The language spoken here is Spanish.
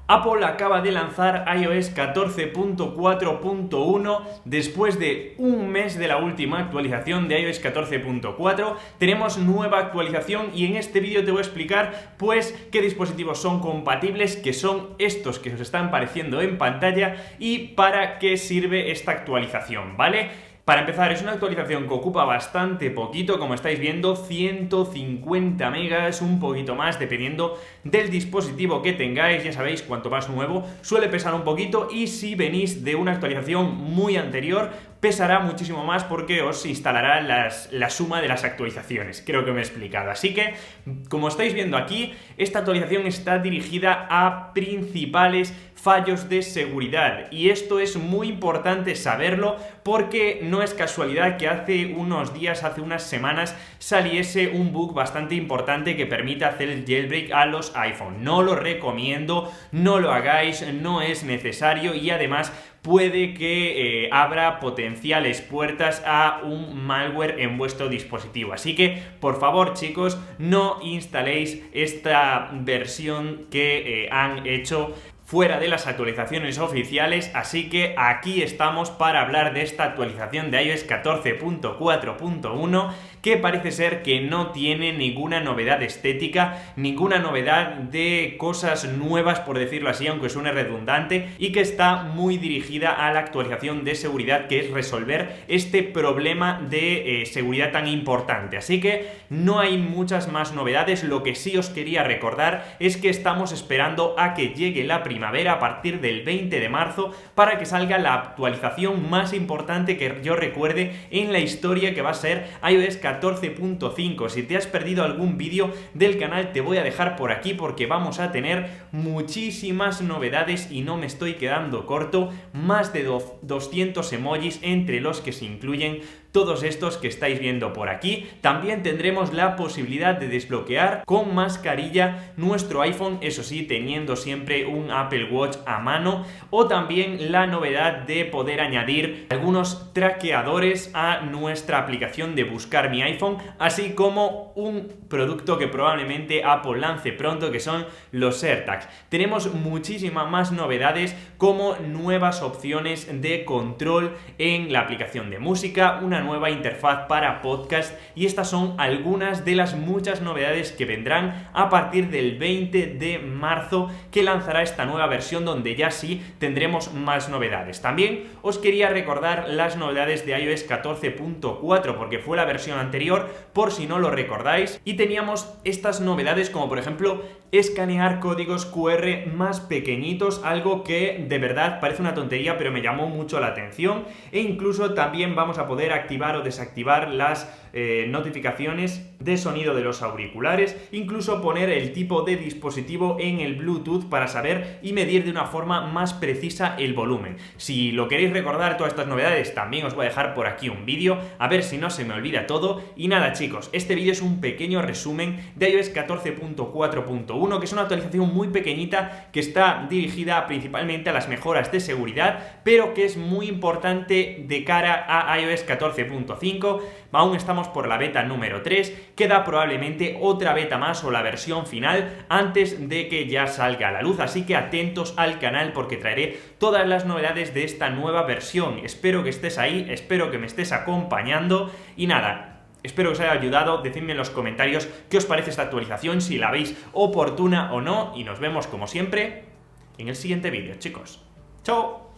Apple acaba de lanzar iOS 14.4.1 después de un mes de la última actualización de iOS 14.4. Tenemos nueva actualización y en este vídeo te voy a explicar pues qué dispositivos son compatibles, que son estos que os están apareciendo en pantalla y para qué sirve esta actualización, ¿vale? Para empezar, es una actualización que ocupa bastante poquito, como estáis viendo, 150 megas, un poquito más, dependiendo del dispositivo que tengáis. Ya sabéis, cuanto más nuevo, suele pesar un poquito, y si venís de una actualización muy anterior, pesará muchísimo más porque os instalará la suma de las actualizaciones. Creo que me he explicado. Así que, como estáis viendo aquí, esta actualización está dirigida a principales fallos de seguridad, y esto es muy importante saberlo porque no es casualidad que hace unos días, hace unas semanas, saliese un bug bastante importante que permite hacer el jailbreak a los iPhone. No lo recomiendo, no lo hagáis, no es necesario, y además puede que abra potenciales puertas a un malware en vuestro dispositivo. Así que, por favor, chicos, no instaléis esta versión que han hecho fuera de las actualizaciones oficiales. Así que aquí estamos para hablar de esta actualización de iOS 14.4.1, que parece ser que no tiene ninguna novedad estética, ninguna novedad de cosas nuevas, por decirlo así, aunque suene redundante, y que está muy dirigida a la actualización de seguridad, que es resolver este problema de seguridad tan importante. Así que no hay muchas más novedades. Lo que sí os quería recordar es que estamos esperando a que llegue la primavera a partir del 20 de marzo para que salga la actualización más importante que yo recuerde en la historia, que va a ser iOS 14.5. Si te has perdido algún vídeo del canal, te voy a dejar por aquí porque vamos a tener muchísimas novedades y no me estoy quedando corto. Más de 200 emojis entre los que se incluyen todos estos que estáis viendo por aquí. También tendremos la posibilidad de desbloquear con mascarilla nuestro iPhone, eso sí, teniendo siempre un Apple Watch a mano, o también la novedad de poder añadir algunos traqueadores a nuestra aplicación de buscar mi iPhone, así como un producto que probablemente Apple lance pronto, que son los AirTags. Tenemos muchísimas más novedades, como nuevas opciones de control en la aplicación de música, una nueva interfaz para podcast, y estas son algunas de las muchas novedades que vendrán a partir del 20 de marzo, que lanzará esta nueva versión, donde ya sí tendremos más novedades. También os quería recordar las novedades de iOS 14.4 porque fue la versión anterior, por si no lo recordáis, y teníamos estas novedades como por ejemplo escanear códigos QR más pequeñitos, algo que de verdad parece una tontería pero me llamó mucho la atención, e incluso también vamos a poder activar o desactivar las notificaciones de sonido de los auriculares, incluso poner el tipo de dispositivo en el Bluetooth para saber y medir de una forma más precisa el volumen. Si lo queréis recordar, todas estas novedades, también os voy a dejar por aquí un vídeo, a ver si no se me olvida todo. Y nada, chicos, este vídeo es un pequeño resumen de iOS 14.4.1, que es una actualización muy pequeñita que está dirigida principalmente a las mejoras de seguridad, pero que es muy importante de cara a iOS 14.5. Aún estamos por la beta número 3, queda probablemente otra beta más o la versión final antes de que ya salga a la luz, así que atentos al canal porque traeré todas las novedades de esta nueva versión. Espero que estés ahí, espero que me estés acompañando, y nada, espero que os haya ayudado. Decidme en los comentarios qué os parece esta actualización, si la veis oportuna o no, y nos vemos como siempre en el siguiente vídeo, chicos. ¡Chao!